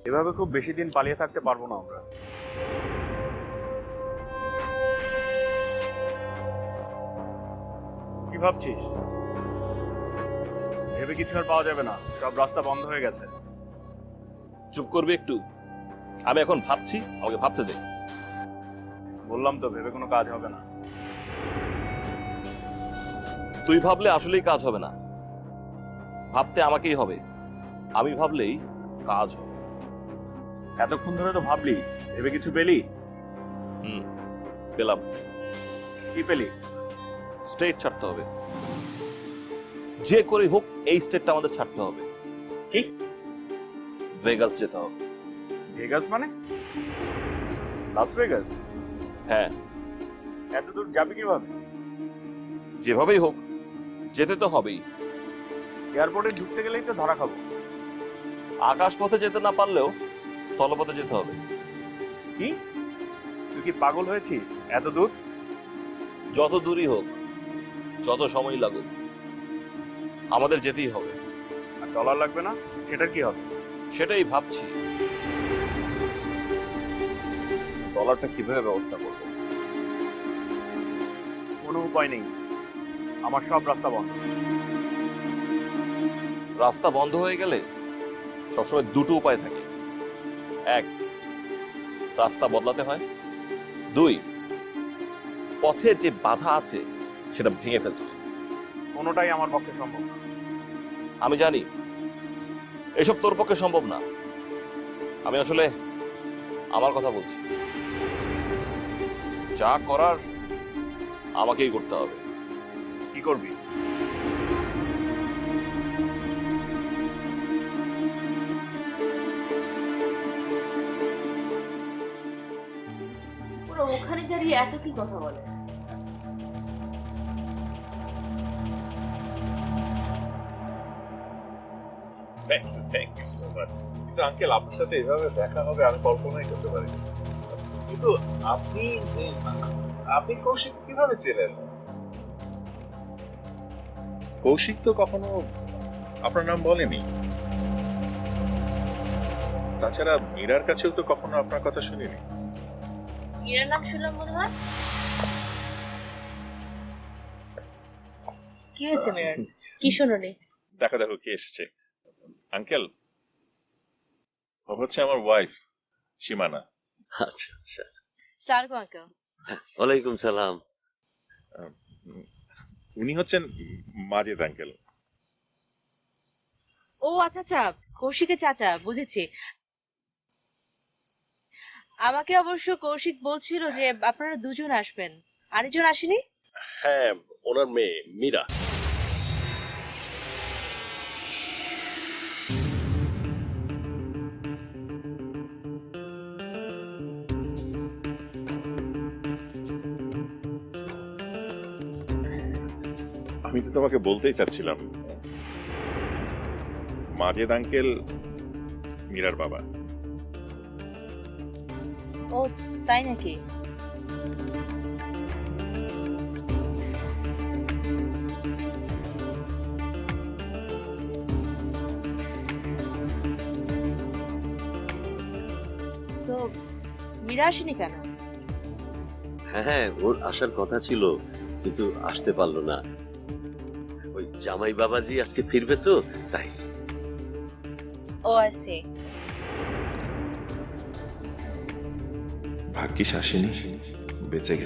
এভাবে খুব বেশি দিন পালিয়ে থাকতে পারবো না আমরা। কি ভাবছিস? ভেবে কিছু আর পাওয়া যাবে না, সব রাস্তা বন্ধ হয়ে গেছে। চুপ করবে একটু? আমি এখন ভাবছি, আমাকে ভাবতে দে। বললাম তো ভেবে কোনো কাজ হবে না। তুই ভাবলে আসলেই কাজ হবে না, ভাবতে আমাকেই হবে। আমি ভাবলেই কাজ হবে। এতক্ষণ ধরে তো ভাবলি, ভেবে কিছু পেলি? পেলাম। কি পেলি? স্টেট ছাড়তে হবে, যে করে হোক এই স্টেটটা আমাদের ছাড়তে হবে। কি? ভেগাস যেতে হবে। ভেগাস মানে? Las Vegas? হ্যাঁ। এত দূর যাবে কিভাবে? যেভাবেই হোক যেতে তো হবেই। এয়ারপোর্টে ঢুকতে গেলেই তো ধরা খাবো। আকাশ পথে যেতে না পারলেও স্থলপথে যেতে হবে। কি? তুই কি পাগল হয়েছিস? এত দূর? যত দূরই হোক, যত সময় লাগুক, আমাদের যেতেই হবে। আর ডলার লাগবে না, সেটার কি হবে? সেটাই ভাবছি, ডলারটা কিভাবে ব্যবস্থা করব। কোনো উপায় নেই, আমার সব রাস্তা বন্ধ। রাস্তা বন্ধ হয়ে গেলে সবসময় দুটো উপায় থাকে। এক, রাস্তা বদলাতে হয়। দুই, পথে যে বাধা আছে সেটা ভেঙে ফেলতে হয়। কোনোটাই আমার পক্ষে সম্ভব না। আমি জানি এসব তোর পক্ষে সম্ভব না, আমি আসলে আমার কথা বলছি। যা করার আমাকেই করতে হবে। কি করবি? ওরা ওখানে দাঁড়িয়ে এত কি কথা বলে? Thank you so much. কিন্তু আঙ্কেল, আপনার সাথে এভাবে দেখা হবে আমি কল্পনাই করতে পারি। কিন্তু আপনি আপনি কৌশিক কিভাবে চেনেন? কৌশিক তো কখনো আপনার নাম বলেনি। তাছাড়া মীরার কাছেও তো কখনো আপনার কথা শুনিনি। মীরার নাম শুনলাম মনে হয়। কি হয়েছে মীরার? কি শুনুনি? দেখা দেখো কে এসছে। আঙ্কেল, ও হচ্ছে আমার ওয়াইফ সীমানা। আচ্ছা আচ্ছা। Sir uncle. ওয়ালাইকুম সালাম। উনি হচ্ছেন মাজেদ আঙ্কেল। ও আচ্ছা আচ্ছা, কৌশিকের চাচা, বুঝেছি। আমাকে অবশ্য কৌশিক বলছিল যে আপনারা দুজন আসবেন, আরেকজন আসেনি। হ্যাঁ, ওনার মেয়ে মীরা। আমি তো তোমাকে বলতেই চাচ্ছিলাম, মাজেদ আঙ্কেল মীরার বাবা। ও তাই নাকি? তো মীরা আসেনি কেন? হ্যাঁ, ওর আসার কথা ছিল কিন্তু আসতে পারলো না। ওই জামাই বাবাজি আজকে ফিরবে তো, তাই। ও আসে। ভাগ্যিস আসেনি, বেঁচে গেছে।